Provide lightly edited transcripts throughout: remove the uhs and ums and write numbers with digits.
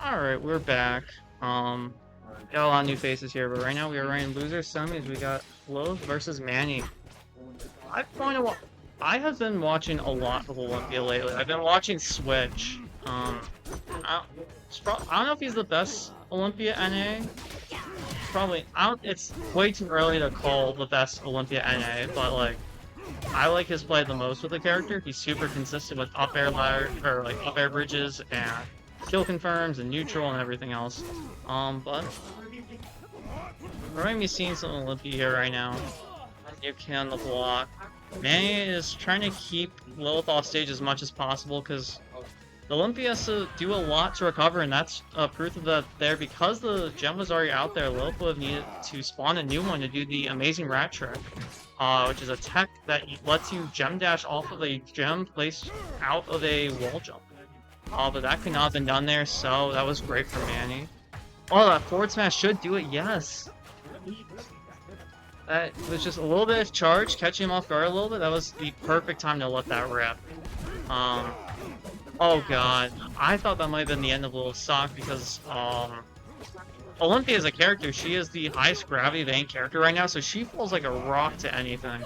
Alright, we're back. Got a lot of new faces here, but right now we are running loser semis. We got Loth versus Manny. I've been wa- I have been watching a lot of Olympia lately. I've been watching Switch. I don't know if he's the best Olympia NA. Probably, I don't. It's way too early to call the best Olympia NA, but like, I like his play the most with the character. He's super consistent with up air ladder or like up air bridges and kill confirms and neutral and everything else. But we're going to be seeing some Olympia here right now. You can the block. Manny is trying to keep Lilith off stage as much as possible because the Olympia has to do a lot to recover, and that's proof of that there. Because the gem was already out there, Lilith would have needed to spawn a new one to do the amazing rat trick, which is a tech that lets you gem dash off of a gem placed out of a wall jump. But that could not have been done there, so that was great for Manny. Oh, that forward smash should do it, yes! That was just a little bit of charge, catching him off guard a little bit. That was the perfect time to let that rip. Oh god, I thought that might have been the end of Little Sock because, Olympia as a character, she is the highest gravity of any character right now, so she falls like a rock to anything.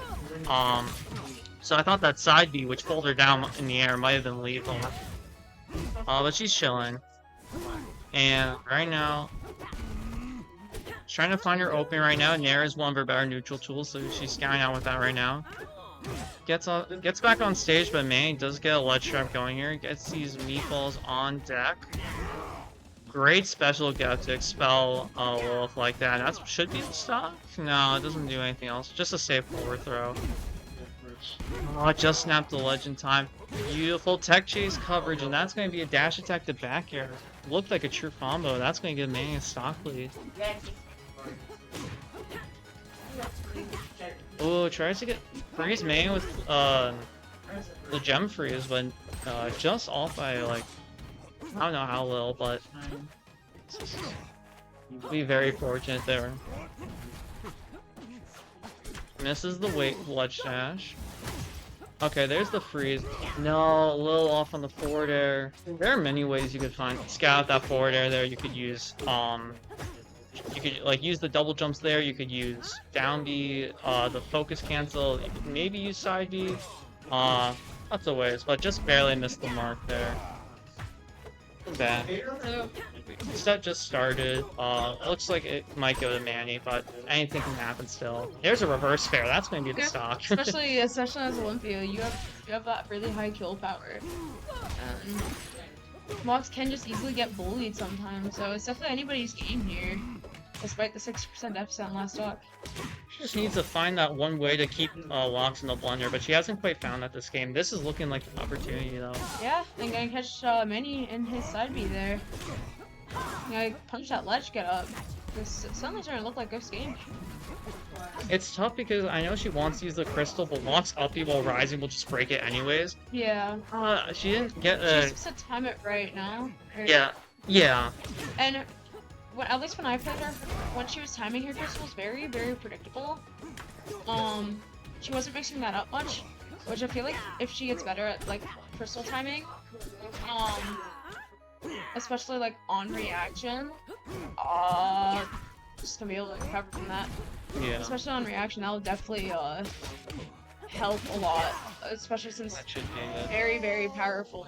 So I thought that side B, which pulled her down in the air, might have been lethal. But she's chilling. And right now, trying to find her opening right now. Nair is one of her better neutral tools, so she's scouting out with that right now. Gets back on stage, but Manny does get a ledge trap going here. Gets these meatballs on deck. Great special get to expel Lilith like that. That should be the stock? No, it doesn't do anything else. Just a safe forward throw. Oh, it just snapped the ledge in time. Beautiful tech chase coverage, and that's going to be a dash attack to back air. Looked like a true combo. That's going to give Manny a stock lead. Oh, tries to get freeze Manny with the gem freeze, but just off by like I don't know how little, but be very fortunate there. Misses the ledge dash. Okay, there's the freeze. No, a little off on the forward air. There are many ways you could scout that forward air there. You could use you could like use the double jumps there. You could use down B, the focus cancel. You could maybe use side B. Lots of ways, but just barely missed the mark there. Bad. Set just started. Looks like it might go to Manny, but anything can happen still. There's a reverse fair. That's gonna be the stock. especially as Olympia, you have that really high kill power. Mox can just easily get bullied sometimes, so it's definitely anybody's game here. Despite the 60% deficit on last stock. She just needs to find that one way to keep Locks in the blender, but she hasn't quite found that this game. This is looking like an opportunity, though. Yeah, and gonna catch Manny in his side B there. Gonna punch that ledge get up. This suddenly starting to look like Ghost game. It's tough because I know she wants to use the crystal, but Locks up B while rising will just break it anyways. Yeah. She didn't get She just has to time it right now. Yeah. Yeah. And at least when I played her, when she was timing her crystals, very, very predictable. She wasn't mixing that up much, which I feel like if she gets better at like crystal timing, especially like on reaction, just gonna be able to recover from that. Yeah. Especially on reaction, that will definitely help a lot, especially since That should be it. very, very powerful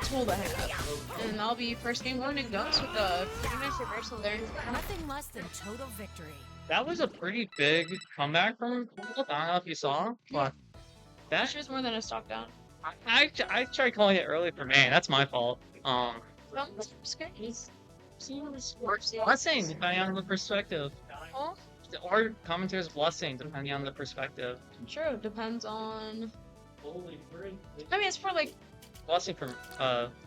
tool to have. And that'll be first game going to Ghost with a pretty nice reversal there. Nothing less than total victory. That was a pretty big comeback from Lilith. I don't know if you saw, but that She was more than a stock down. I tried calling it early for Manny. That's my fault. Well, it's good. He's seeing the sports. Blessing, depending on the perspective. Oh, Or commentator's blessing, depending on the perspective. true. Depends on. I mean, it's for like. Blessing from,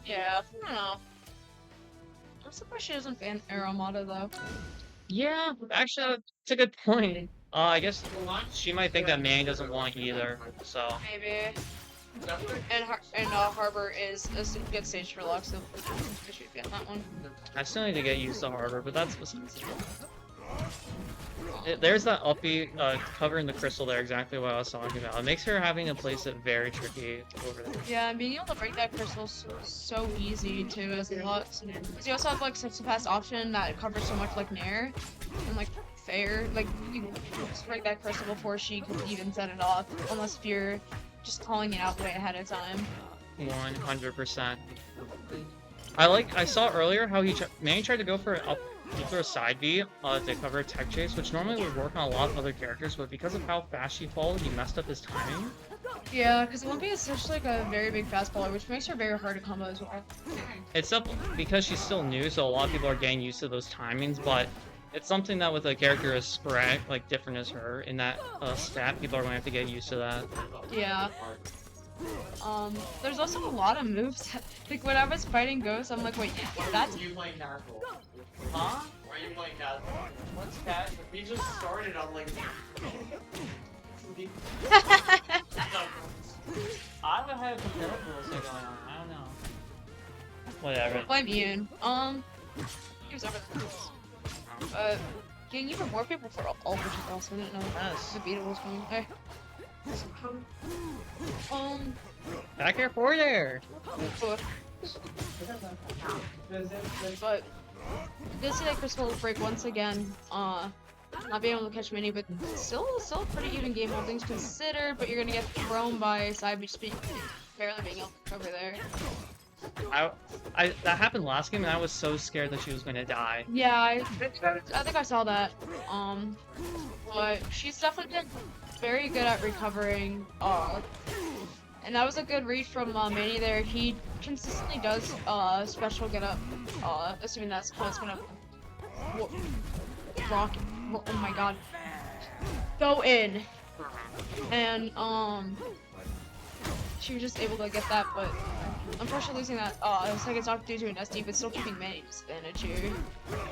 Yeah, I don't know. I'm surprised she doesn't fan Aromata though. yeah, actually, that's a good point. I guess she might think that Manny doesn't want either, so. Maybe. And Harbor is a good stage for Lux, so I should get that one. I still need to get used to Harbor, but that's besides the point. There's that uppy covering the crystal there, exactly what I was talking about. It makes her having to place it very tricky over there. Yeah, and being able to break that crystal is so easy too as a lot. Because you also have like such a fast option that covers so much like Nair and like Fair. Like you can just break that crystal before she can even set it off, unless if you're just calling it out way ahead of time. 100%. I saw earlier how Manny tried to go for an up throw side B to cover a tech chase, which normally would work on a lot of other characters, but because of how fast she followed, he messed up his timing. Yeah, because Olympia is such like a very big fast baller, which makes her very hard to combo as well. It's up because she's still new, so a lot of people are getting used to those timings, but it's something that with a character as sporadic, like different as her, in that stat, people are going to have to get used to that. Yeah. There's also a lot of moves. Like when I was fighting Ghost, I'm like, wait, that's. Are you playing casual? Huh? Or are you playing casual? What's casual? We just started on like. I haven't had comparables going on. I don't know. Whatever. Blame Ian. He was over there. Getting even more people for all, which is awesome. I didn't know Yes. the beetle was going there. Back here for there. But did see that crystal break once again. Not being able to catch many, but still a pretty even game, all things considered. But you're gonna get thrown by side beach speed, barely being able to cover there. That happened last game, and I was so scared that she was going to die. Yeah, I think I saw that. But she's definitely been very good at recovering. And that was a good read from Manny there. He consistently does special get up. Assuming that's how it's gonna rock. Oh my god. Go in. And she was just able to get that, but unfortunately losing that second stock due to an SD, but still keeping Manny disadvantage here.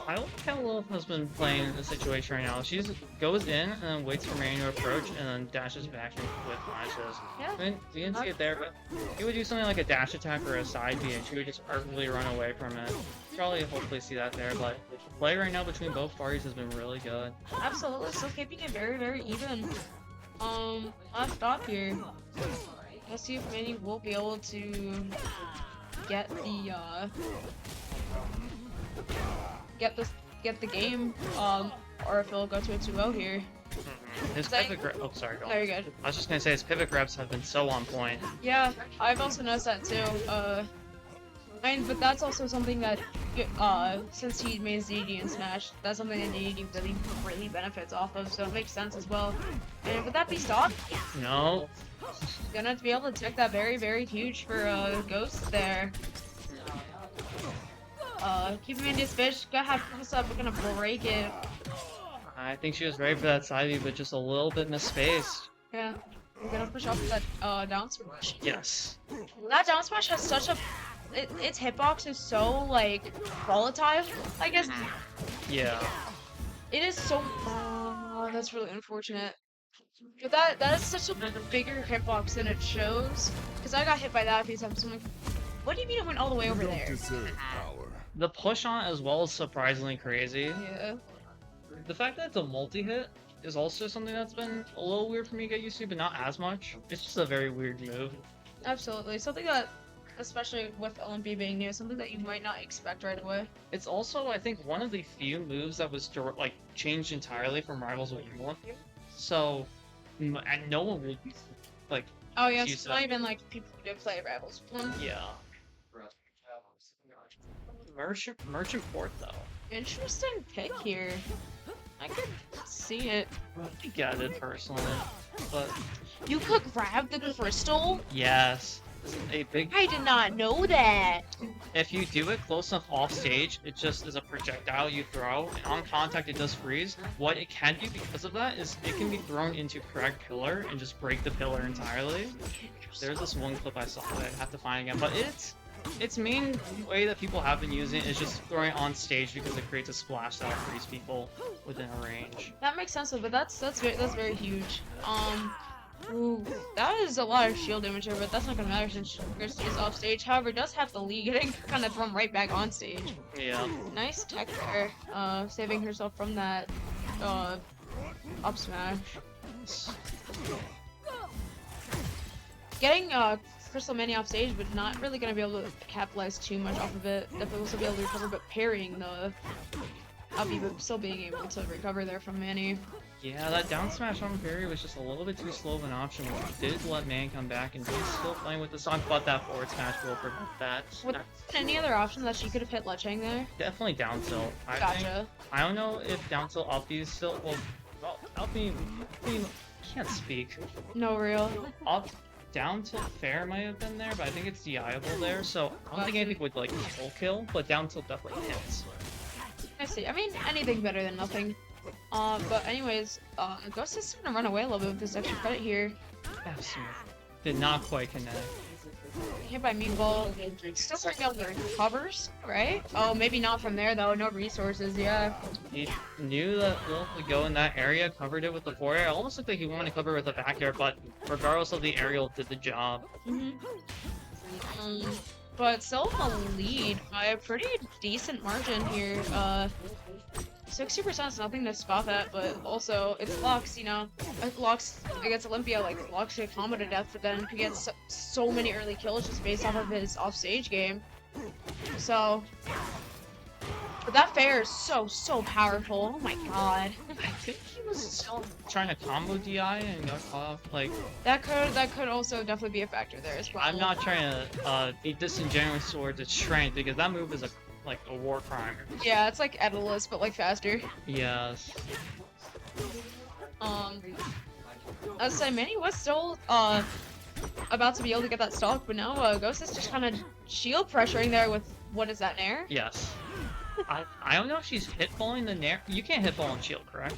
I don't think how Lilith has been playing the situation right now. She just goes in and then waits for Manny to approach and then dashes back with punishes. Yeah. I mean, you didn't see it there, but he would do something like a dash attack or a side B and she would just perfectly run away from it. Probably hopefully see that there, but play right now between both parties has been really good. Absolutely, still keeping it very, very even. Last stop here. Let's see if Manny will be able to get the get the game, or if he'll go to a 2-0 here. His pivot grab. Oh, sorry. Go on. Very good. I was just gonna say his pivot grabs have been so on point. Yeah, I've also noticed that too. But that's also something that, since he made ZD in Smash, that's something that DD really benefits off of, so it makes sense as well. And would that be stopped? No. Gonna have to be able to check that very, very huge for Ghost there. Keep him in this fish. Gotta have this up. We're gonna break it. I think she was ready for that side B, but just a little bit misspaced. Yeah, we're gonna push off that down smash. Yes. That down smash has such a its hitbox is so like volatile, I guess. Yeah. It is so. That's really unfortunate. But that is such a bigger hitbox than it shows. Because I got hit by that a few times. So I'm like, what do you mean it went all the way over there? The push on as well is surprisingly crazy. Yeah. The fact that it's a multi-hit is also something that's been a little weird for me to get used to, but not as much. It's just a very weird move. Absolutely. Something that, especially with Olympia being new, something that you might not expect right away. It's also, I think, one of the few moves that was like changed entirely from Rivals of Olympia. So, and no one would be like. Oh yes, used it's to not that. even like people who did play Rivals. Yeah. Merchant Port though. Interesting pick here. I could see it. I get it personally, but You could grab the crystal? yes, a big. I did not know that. If you do it close enough off stage, it just is a projectile you throw, and on contact it does freeze. What it can do because of that is it can be thrown into correct pillar and just break the pillar entirely. There's this one clip I saw that I have to find again, but its main way that people have been using it is just throwing it on stage because it creates a splash that'll freeze people within a range. That makes sense, but that's very huge. Ooh, that is a lot of shield damage here, but that's not gonna matter since Chris is off stage. However, does have the lead getting kind of thrown right back on stage. Yeah. Nice tech there, saving herself from that Up smash. Getting Crystal Mini off stage, but not really gonna be able to capitalize too much off of it. Definitely will still be able to recover, but parrying the up B, but still being able to recover there from Manny. Yeah, that down smash on parry was just a little bit too slow of an option, which did let Man come back, and he's still playing with the song, but that forward smash will prevent that. With any other option that she could have hit Lechang there? Definitely down tilt. Gotcha. I don't know if down tilt up B is still, well up B, can't speak. No real. Up, down tilt fair might have been there, but I think it's DIable there, so I don't think anything would like kill, but down tilt definitely hits. I see. I mean, anything better than nothing. But anyways, Ghost is gonna run away a little bit with this extra credit here. Smooth. Did not quite connect. Hit by Meatball. Still working on the recovers, right? Oh, maybe not from there though. No resources, yeah. He knew that Wolf would go in that area, covered it with the forward air. It almost looked like he wanted to cover it with a back air, but regardless of the aerial, did the job. But still in the lead by a pretty decent margin here. 60% is nothing to scoff at, but also it's Lux, you know. Lux against Olympia, like Lux should combo to death, but then he gets so many early kills just based off of his offstage game. So, but that fair is so powerful. Oh my god. I think he was still trying to combo DI and got caught off. Like that could also definitely be a factor there as well. I'm not trying to be disingenuous towards its strength because that move is like a war crime. Yeah, it's like Edalus, but like faster. Yes. As I say, Manny was still about to be able to get that stock, but now Ghost is just kind of shield pressuring there with what is that Nair? Yes. I don't know if she's hitballing the Nair. You can't hitball on shield, correct?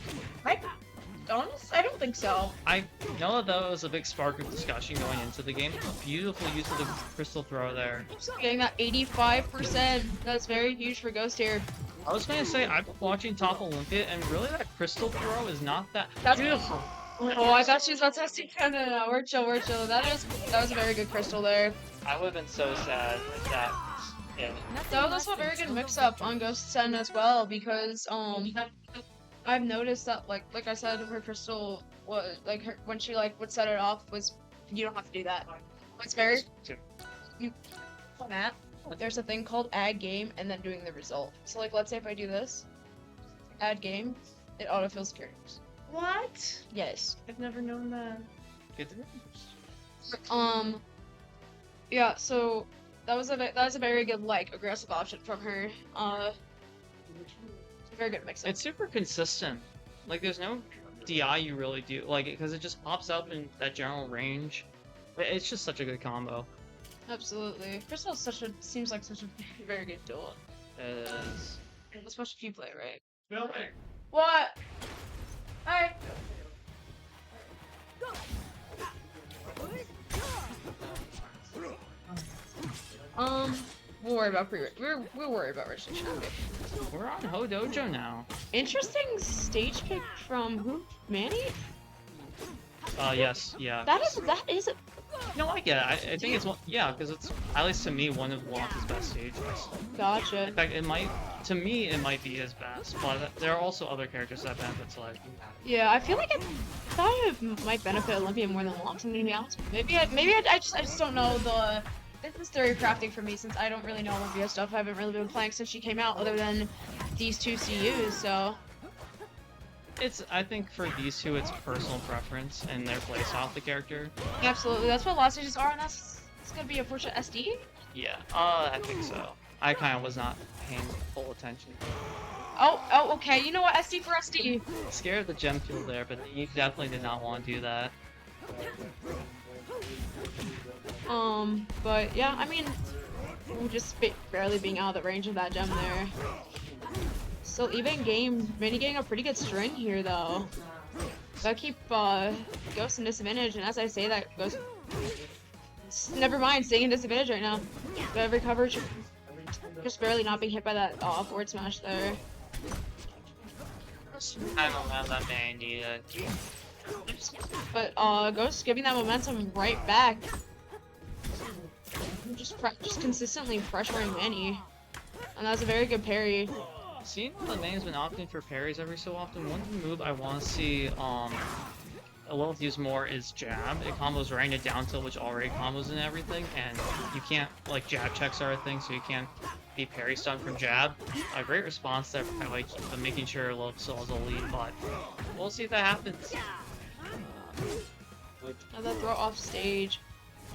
I don't think so. I know that was a big spark of discussion going into the game. Beautiful use of the crystal throw there. Getting that 85%. That's very huge for Ghost here. I was gonna say, I've been watching Top Olympia, and really that crystal throw is not that beautiful. Oh, I thought she was about to say, no, we're chill. That was a very good crystal there. I would have been so sad if that. Yeah. That was also a very good mix-up on Ghost's end as well, because I've noticed that like I said, her crystal was like when she would set it off was you don't have to do that. It's very Matt. There's a thing called add game and then doing the result. So like let's say if I do this, add game, it autofills characters. What? Yes. I've never known that. Good to know. Yeah. So that was a very good aggressive option from her. Very good mix-up. It's super consistent. Like, there's no DI you really do, like, because it just pops up in that general range. It's just such a good combo. Absolutely. Crystal seems like such a very good duel. It is. Especially if you play right. Bill, What? Hi. We'll worry about we'll worry about registration. Okay. We're on Ho Dojo now. Interesting stage pick from who? Manny? Yes, yeah. That is it. No, I get it. I think it's one, yeah, because it's, at least to me, one of Lox's best stages. Gotcha. In fact, to me, it might be his best, but there are also other characters that benefits like. Yeah, I feel like I thought it might benefit Olympia more than Lox, I'm gonna be honest. Maybe I just don't know the. This is theory crafting for me since I don't really know Olympia stuff. I haven't really been playing since she came out, other than these two CUs. So. I think for these two, it's personal preference and their playstyle of the character. Absolutely, that's what last stages are, and that's gonna be a Fortune SD. Yeah, I think so. I kind of was not paying full attention. Oh, okay. You know what? SD for SD. Scared of the gem field there, but you definitely did not want to do that. But yeah, I mean, we're just barely being out of the range of that gem there. So even game, Manny getting a pretty good string here though. Gotta keep Ghost in disadvantage, and as I say that, Ghost. Never mind, staying in disadvantage right now. But every coverage, just barely not being hit by that forward smash there. I don't have that man needed. But Ghost giving that momentum right back. Just consistently pressuring Manny, and that's a very good parry. Seeing how the main's been opting for parries every so often, one move I want to see Lilith use more is jab. It combos right into down tilt, which already combos and everything, and you can't, like, jab checks are a thing, so you can't be parry stunned from jab. A great response there, like, making sure Lilith still has a lead, but we'll see if that happens. Another throw off stage.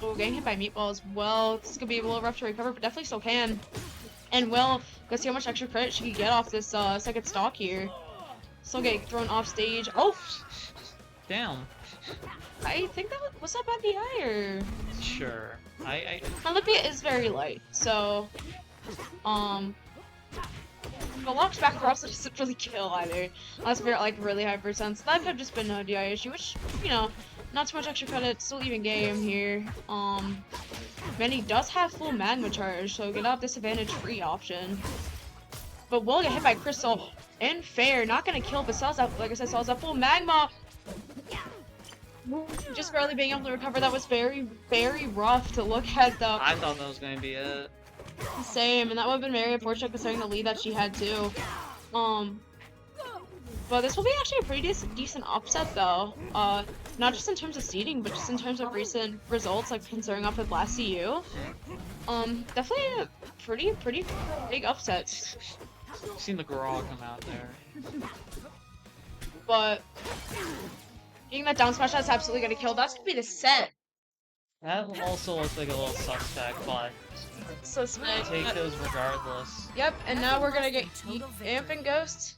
Oh, getting hit by Meatball as well. This is gonna be a little rough to recover, but definitely still can. And Will, go see how much extra credit she can get off this second stock here. Still getting thrown off stage. Oh! Damn. I think that was that bad DI or? Sure. Olympia is very light, so the locks back across doesn't really kill either. Unless we're at like really high percent. So that could have just been a DI issue, which, you know, not too much extra credit, still even game here. Manny does have full magma charge, so get out disadvantage free option. But will get hit by Crystal and fair, not gonna kill, but sells out, like I said, sells out full magma. Just barely being able to recover. That was very, very rough to look at though. I thought that was gonna be it. Same, and that would have been very unfortunate considering the lead that she had too. But this will be actually a pretty decent upset though. Not just in terms of seeding, but just in terms of recent results, like considering off with last CU. Definitely a pretty big upset. Seen the Grog come out there. But getting that down smash, that's absolutely gonna kill. That's gonna be the set. That also looks like a little suspect, but So smart. take those regardless. Yep, and now we're gonna get Amp and Ghost.